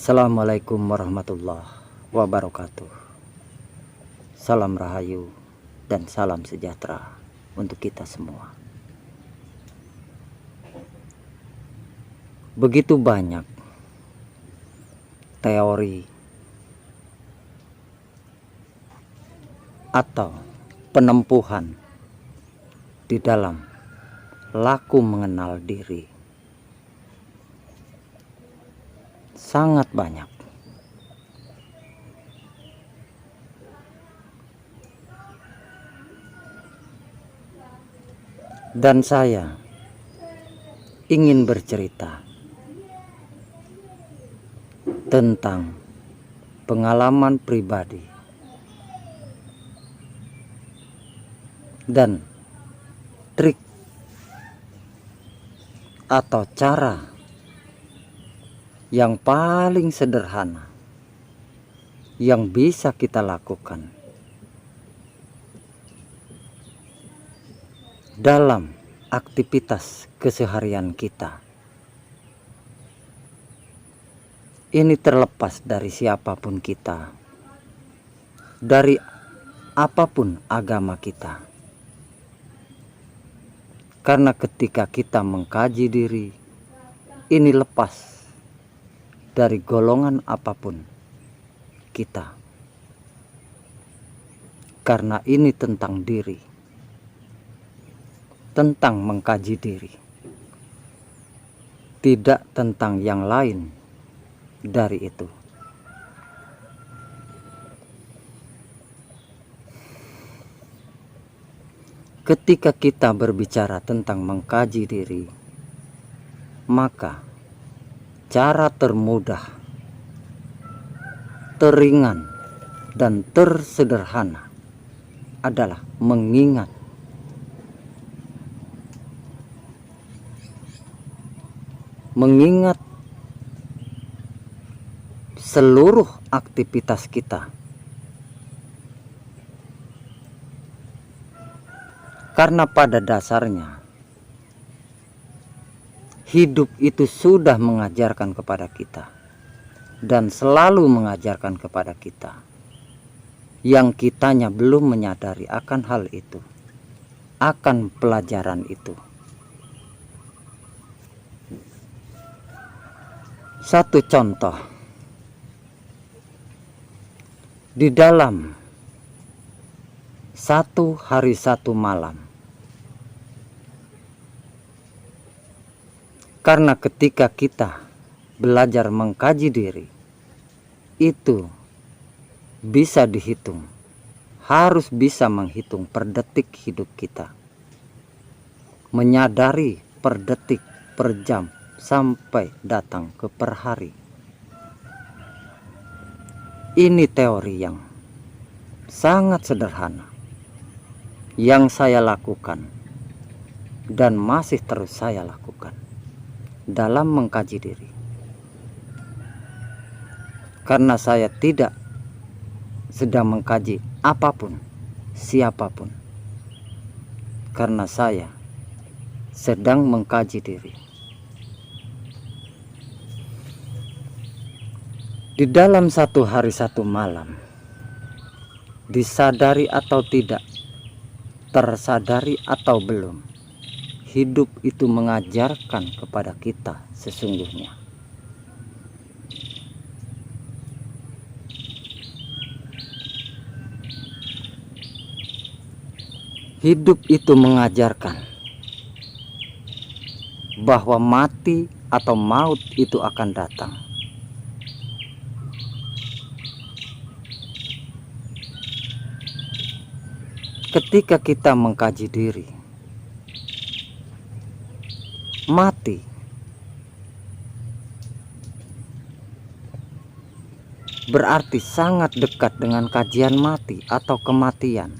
Assalamualaikum warahmatullahi wabarakatuh. Salam rahayu dan salam sejahtera untuk kita semua. Begitu banyak teori atau penempuhan di dalam laku mengenal diri. Sangat banyak. Dan saya ingin bercerita tentang pengalaman pribadi dan trik atau cara yang paling sederhana yang bisa kita lakukan dalam aktivitas keseharian kita. Ini terlepas dari siapapun kita, dari apapun agama kita. Karena ketika kita mengkaji diri, ini lepas dari golongan apapun kita, karena ini tentang diri, tentang mengkaji diri, tidak tentang yang lain dari itu. Ketika kita berbicara tentang mengkaji diri, maka cara termudah, teringan, dan tersederhana adalah mengingat. Mengingat seluruh aktivitas kita. Karena pada dasarnya hidup itu sudah mengajarkan kepada kita dan selalu mengajarkan kepada kita yang kitanya belum menyadari akan hal itu, akan pelajaran itu. Satu contoh, di dalam satu hari satu malam, karena ketika kita belajar mengkaji diri, itu bisa dihitung, harus bisa menghitung per detik hidup kita, menyadari per detik, per jam, sampai datang ke per hari. Ini teori yang sangat sederhana yang saya lakukan dan masih terus saya lakukan dalam mengkaji diri. Karena saya tidak sedang mengkaji apapun, siapapun. Karena saya sedang mengkaji diri. Di dalam satu hari satu malam, disadari atau tidak, tersadari atau belum, hidup itu mengajarkan kepada kita sesungguhnya. Hidup itu mengajarkan bahwa mati atau maut itu akan datang. Ketika kita mengkaji diri, mati berarti sangat dekat dengan kajian mati atau kematian.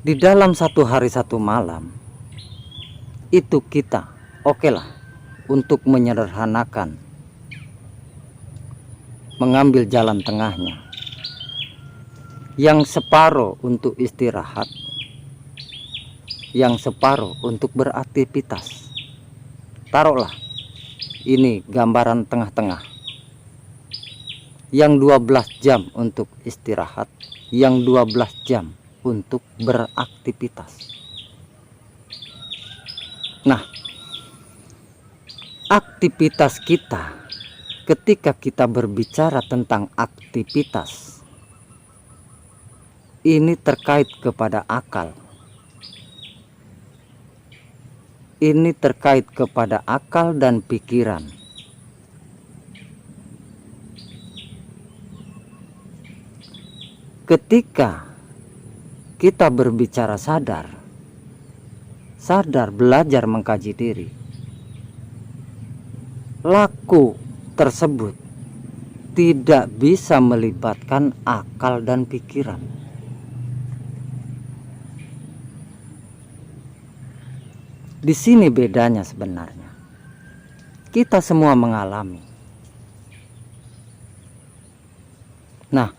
Di dalam satu hari satu malam, itu kita okelah untuk menyederhanakan, mengambil jalan tengahnya, yang separuh untuk istirahat, yang separuh untuk beraktivitas. Taruhlah ini gambaran tengah-tengah. Yang 12 jam untuk istirahat, yang 12 jam untuk beraktivitas. Nah, aktivitas kita, ketika kita berbicara tentang aktivitas, ini terkait kepada akal. Ini terkait kepada akal dan pikiran. Ketika kita berbicara sadar belajar mengkaji diri, laku tersebut tidak bisa melibatkan akal dan pikiran. Di sini bedanya sebenarnya. Kita semua mengalami. Nah,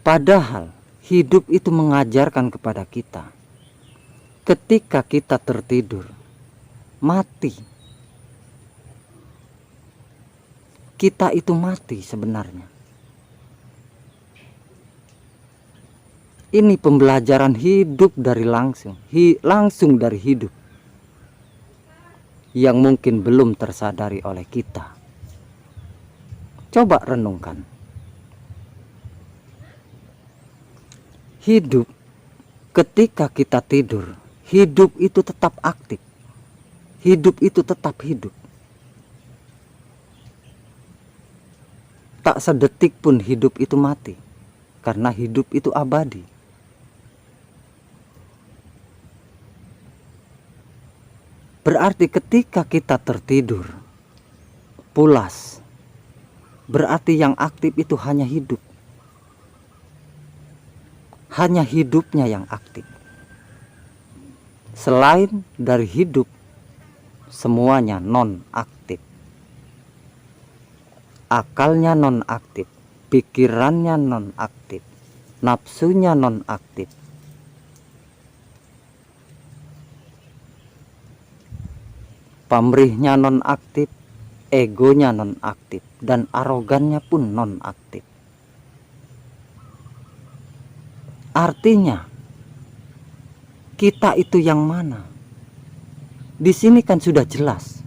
padahal hidup itu mengajarkan kepada kita, ketika kita tertidur, mati. Kita itu mati sebenarnya. Ini pembelajaran hidup dari langsung dari hidup, yang mungkin belum tersadari oleh kita. Coba renungkan. Hidup, ketika kita tidur, hidup itu tetap aktif. Hidup itu tetap hidup. Tak sedetik pun hidup itu mati, karena hidup itu abadi. Berarti ketika kita tertidur, pulas, berarti yang aktif itu hanya hidup. Hanya hidupnya yang aktif. Selain dari hidup, semuanya non-aktif. Akalnya non-aktif, pikirannya non-aktif, nafsunya non-aktif. Pamrihnya non-aktif, egonya non-aktif, dan arogannya pun non-aktif. Artinya, kita itu yang mana? Di sini kan sudah jelas.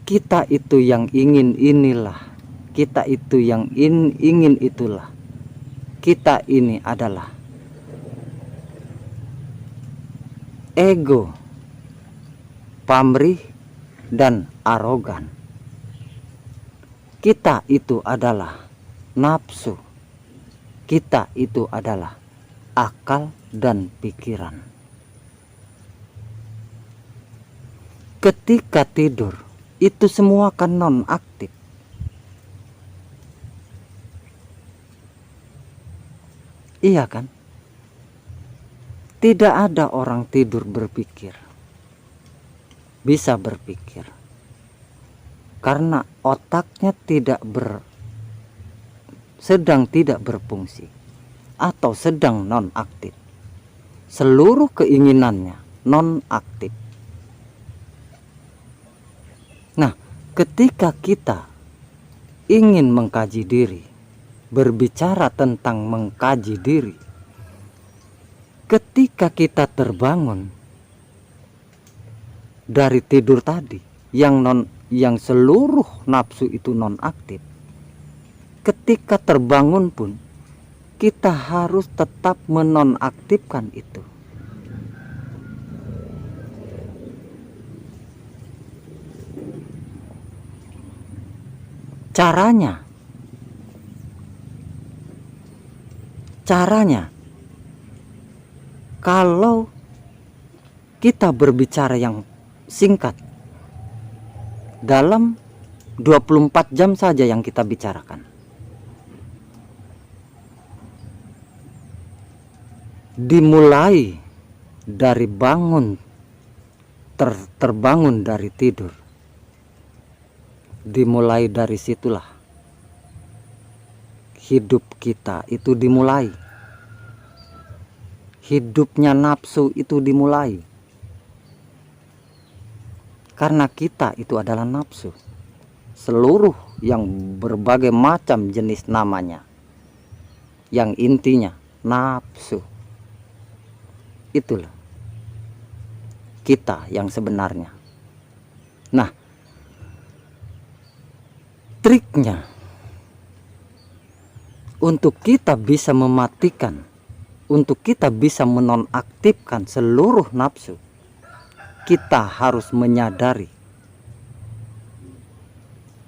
Kita itu yang ingin inilah, kita itu yang ingin itulah. Kita ini adalah ego, pamrih, dan arogan. Kita itu adalah nafsu. Kita itu adalah akal dan pikiran. Ketika tidur, itu semua kan non-aktif. Iya kan? Tidak ada orang tidur berpikir. Bisa berpikir. Karena otaknya sedang tidak berfungsi atau sedang non-aktif. Seluruh keinginannya non-aktif. Nah, ketika kita ingin mengkaji diri, berbicara tentang mengkaji diri, ketika kita terbangun dari tidur tadi yang seluruh nafsu itu non-aktif, ketika terbangun pun kita harus tetap menonaktifkan itu. Caranya kalau kita berbicara yang singkat, dalam 24 jam saja yang kita bicarakan, dimulai dari terbangun dari tidur. Dimulai dari situlah hidup kita itu dimulai. Hidupnya nafsu itu dimulai. Karena kita itu adalah nafsu. Seluruh yang berbagai macam jenis namanya, yang intinya nafsu. Itulah kita yang sebenarnya. Nah, triknya untuk kita bisa mematikan, untuk kita bisa menonaktifkan seluruh nafsu, kita harus menyadari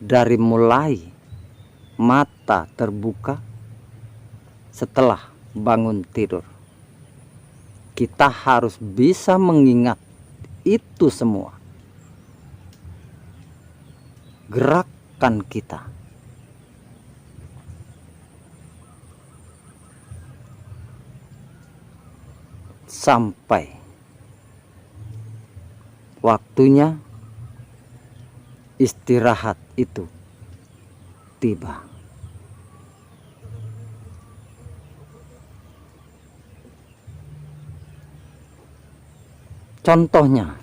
dari mulai mata terbuka setelah bangun tidur. Kita harus bisa mengingat itu semua. Gerakan kita. Sampai waktunya istirahat itu tiba. Contohnya,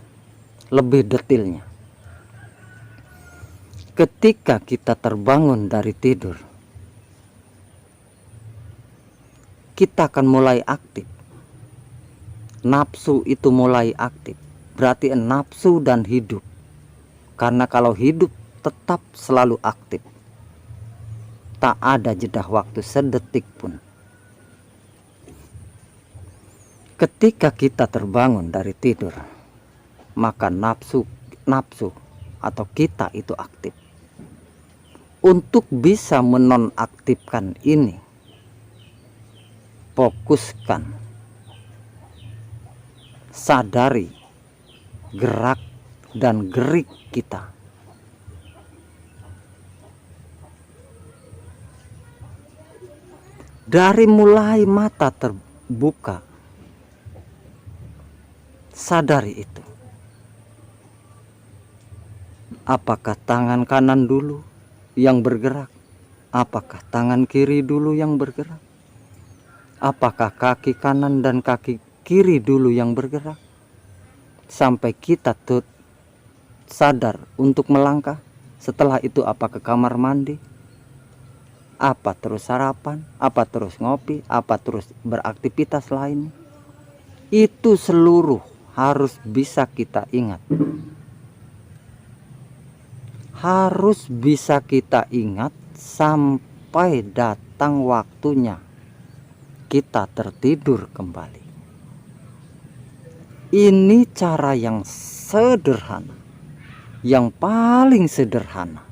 lebih detailnya, ketika kita terbangun dari tidur, kita akan mulai aktif. Nafsu itu mulai aktif, berarti nafsu dan hidup. Karena kalau hidup tetap selalu aktif, tak ada jeda waktu sedetik pun. Ketika kita terbangun dari tidur, maka nafsu atau kita itu aktif. Untuk bisa menonaktifkan ini, fokuskan, sadari gerak dan gerik kita. Dari mulai mata terbuka, sadari itu. Apakah tangan kanan dulu yang bergerak? Apakah tangan kiri dulu yang bergerak? Apakah kaki kanan dan kaki kiri dulu yang bergerak? Sampai kita sadar untuk melangkah. Setelah itu apa ke kamar mandi? Apa terus sarapan? Apa terus ngopi? Apa terus beraktivitas lain? Itu seluruh harus bisa kita ingat. Harus bisa kita ingat sampai datang waktunya kita tertidur kembali. Ini cara yang sederhana, yang paling sederhana,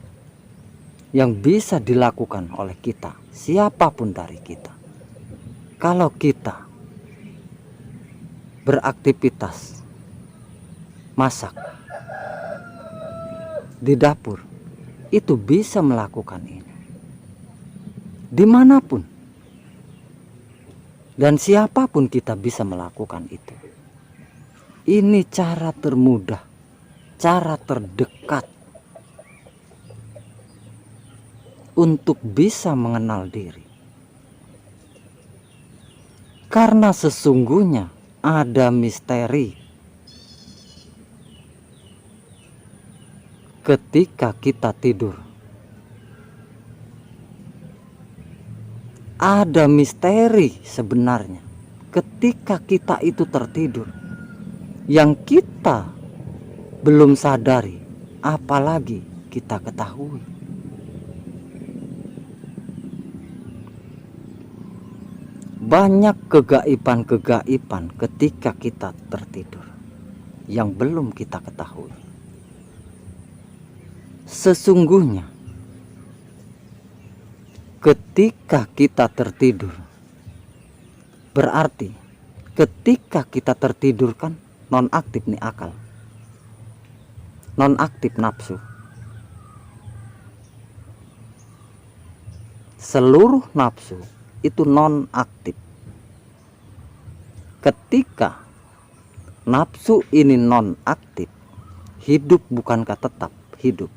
yang bisa dilakukan oleh kita, siapapun dari kita. Kalau kita beraktivitas masak di dapur, itu bisa melakukan ini dimanapun dan siapapun kita bisa melakukan itu. Ini cara termudah, cara terdekat untuk bisa mengenal diri. Karena sesungguhnya ada misteri ketika kita tidur. Ada misteri sebenarnya ketika kita itu tertidur, yang kita belum sadari, apalagi kita ketahui. Banyak kegaiban-kegaiban ketika kita tertidur yang belum kita ketahui. Sesungguhnya ketika kita tertidur, berarti ketika kita tertidur kan nonaktif nih akal, nonaktif nafsu. Seluruh nafsu itu nonaktif. Ketika nafsu ini nonaktif, hidup bukankah tetap hidup?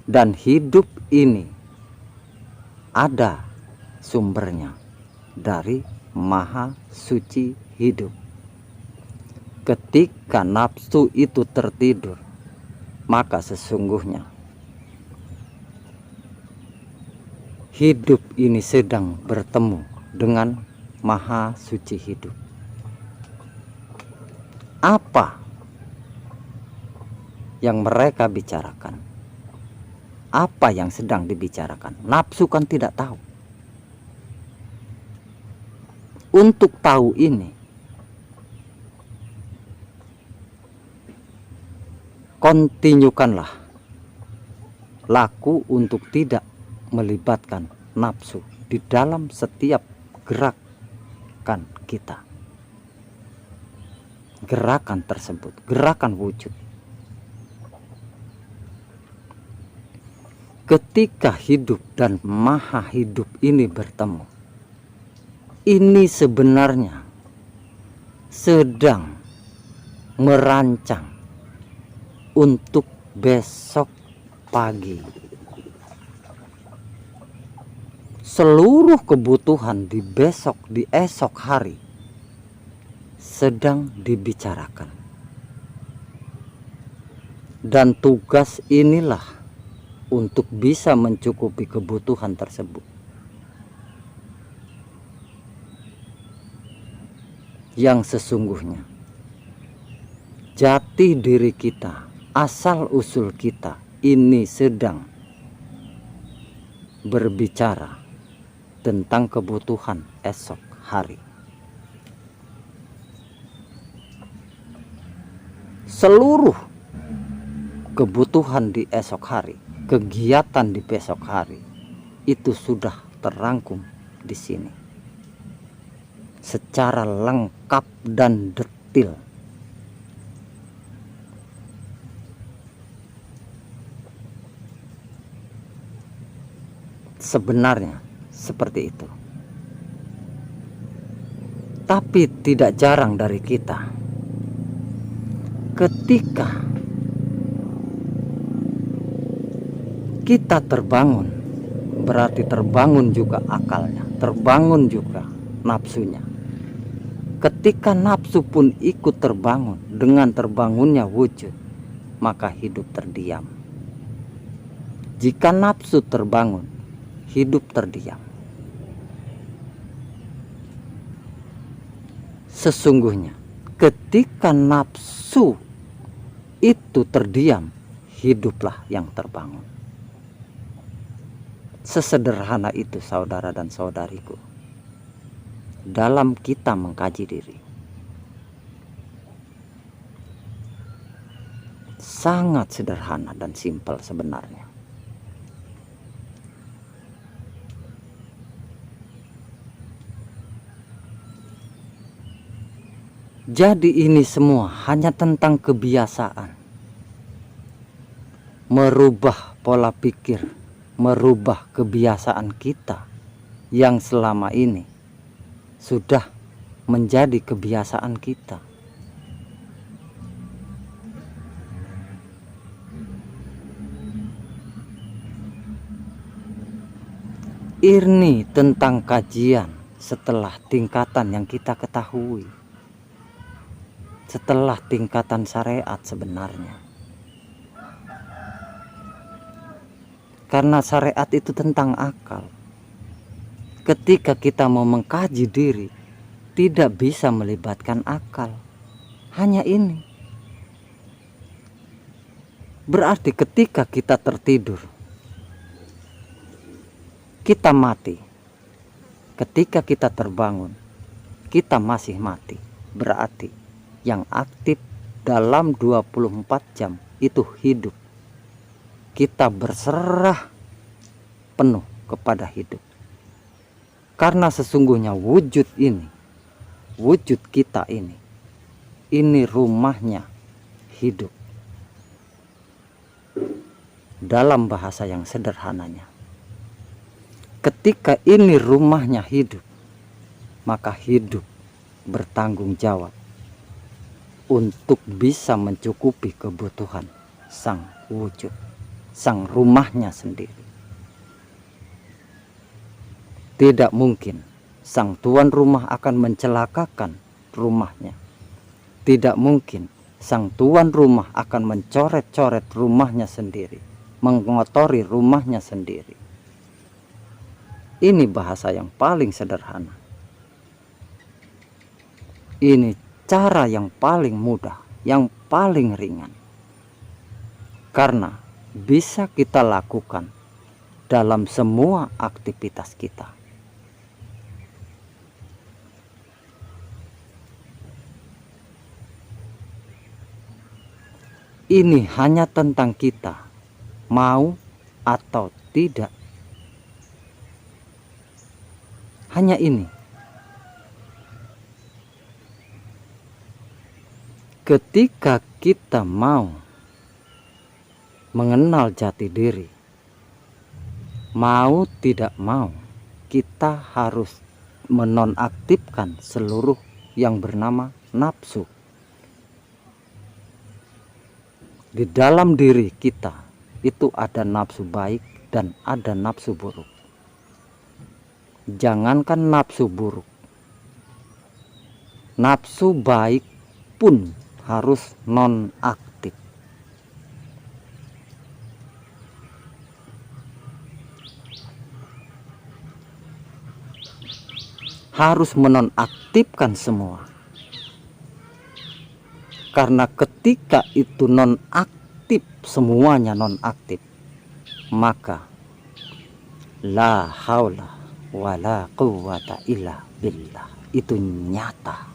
Dan hidup ini ada sumbernya dari Maha Suci Hidup. Ketika nafsu itu tertidur, maka sesungguhnya hidup ini sedang bertemu dengan Maha Suci Hidup. Apa yang mereka bicarakan? Apa yang sedang dibicarakan? Nafsu kan tidak tahu. Untuk tahu ini, kontinyukanlah laku untuk tidak melibatkan nafsu di dalam setiap gerakan kita. Gerakan tersebut, gerakan wujud. Ketika hidup dan Maha Hidup ini bertemu, ini sebenarnya sedang merancang untuk besok pagi. Seluruh kebutuhan di besok, di esok hari sedang dibicarakan. Dan tugas inilah untuk bisa mencukupi kebutuhan tersebut. Yang sesungguhnya jati diri kita, asal usul kita ini sedang berbicara tentang kebutuhan esok hari. Seluruh kebutuhan di esok hari, kegiatan di besok hari itu sudah terangkum di sini secara lengkap dan detil. Sebenarnya seperti itu. Tapi tidak jarang dari kita, ketika kita terbangun, berarti terbangun juga akalnya, terbangun juga nafsunya. Ketika nafsu pun ikut terbangun dengan terbangunnya wujud, maka hidup terdiam. Jika nafsu terbangun, hidup terdiam. Sesungguhnya ketika nafsu itu terdiam, hiduplah yang terbangun. Sesederhana itu saudara dan saudariku, dalam kita mengkaji diri. Sangat sederhana dan simpel sebenarnya. Jadi ini semua hanya tentang kebiasaan. Merubah pola pikir, merubah kebiasaan kita yang selama ini sudah menjadi kebiasaan kita. Ini tentang kajian setelah tingkatan yang kita ketahui, setelah tingkatan syariat sebenarnya. Karena syariat itu tentang akal. Ketika kita mau mengkaji diri, tidak bisa melibatkan akal. Hanya ini. Berarti ketika kita tertidur, kita mati. Ketika kita terbangun, kita masih mati. Berarti yang aktif dalam 24 jam itu hidup. Kita berserah penuh kepada hidup. Karena sesungguhnya wujud ini, wujud kita ini rumahnya hidup. Dalam bahasa yang sederhananya, ketika ini rumahnya hidup, maka hidup bertanggung jawab untuk bisa mencukupi kebutuhan sang wujud, sang rumahnya sendiri. Tidak mungkin sang tuan rumah akan mencelakakan rumahnya Tidak mungkin sang tuan rumah akan mencoret-coret rumahnya sendiri, mengotori rumahnya sendiri. Ini bahasa yang paling sederhana. Ini cara yang paling mudah, yang paling ringan. Karena bisa kita lakukan dalam semua aktivitas kita. Ini hanya tentang kita, mau atau tidak. Hanya ini. Ketika kita mau mengenal jati diri, mau tidak mau, kita harus menonaktifkan seluruh yang bernama nafsu. Di dalam diri kita itu ada nafsu baik dan ada nafsu buruk. Jangankan nafsu buruk, nafsu baik pun harus nonaktif. Harus menonaktifkan semua. Karena ketika itu nonaktif, semuanya nonaktif, maka la haula wala quwata illa billah, itu nyata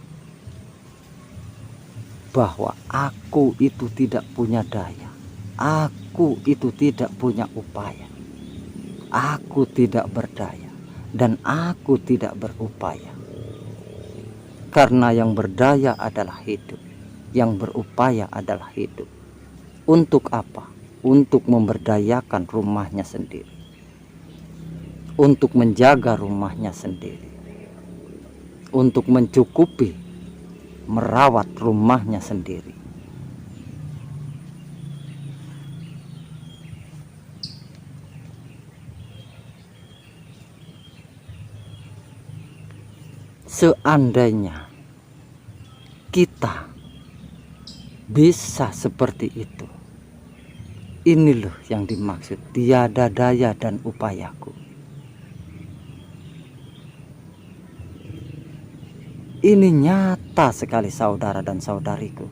bahwa aku itu tidak punya daya, aku itu tidak punya upaya, aku tidak berdaya dan aku tidak berupaya. Karena yang berdaya adalah hidup, yang berupaya adalah hidup. Untuk apa? Untuk memberdayakan rumahnya sendiri, untuk menjaga rumahnya sendiri, untuk mencukupi, merawat rumahnya sendiri. Seandainya kita bisa seperti itu, ini loh yang dimaksud tiada daya dan upayaku. Ini nyata sekali saudara dan saudariku.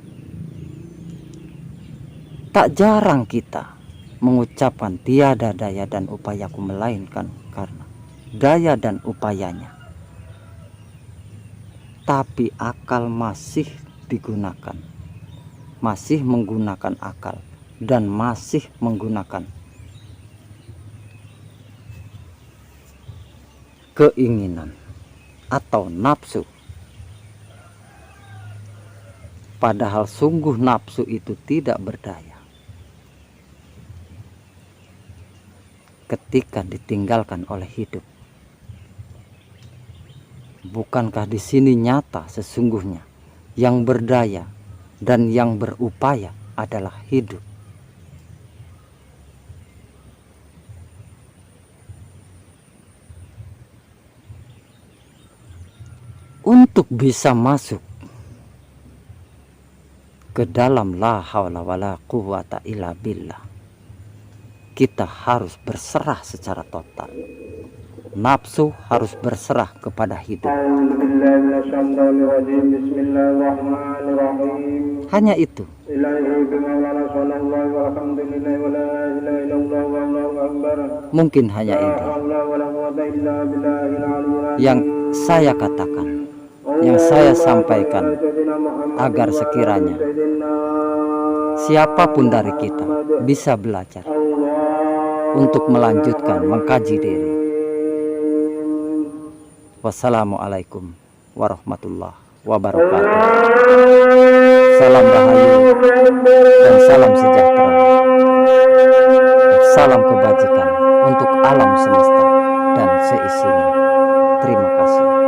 Tak jarang kita mengucapkan tiada daya dan upayaku, melainkan karena daya dan upayanya. Tapi akal masih digunakan, masih menggunakan akal dan masih menggunakan keinginan atau nafsu. Padahal sungguh nafsu itu tidak berdaya ketika ditinggalkan oleh hidup. Bukankah di sini nyata sesungguhnya yang berdaya dan yang berupaya adalah hidup? Untuk bisa masuk ke dalam la haula wala quwata illa billah, kita harus berserah secara total. Nafsu harus berserah kepada hidup. Hanya itu. Mungkin hanya itu yang saya katakan, yang saya sampaikan, agar sekiranya siapapun dari kita bisa belajar untuk melanjutkan mengkaji diri. Wassalamualaikum warahmatullahi wabarakatuh. Salam rahayu dan salam sejahtera. Salam kebajikan untuk alam semesta dan seisinya. Terima kasih.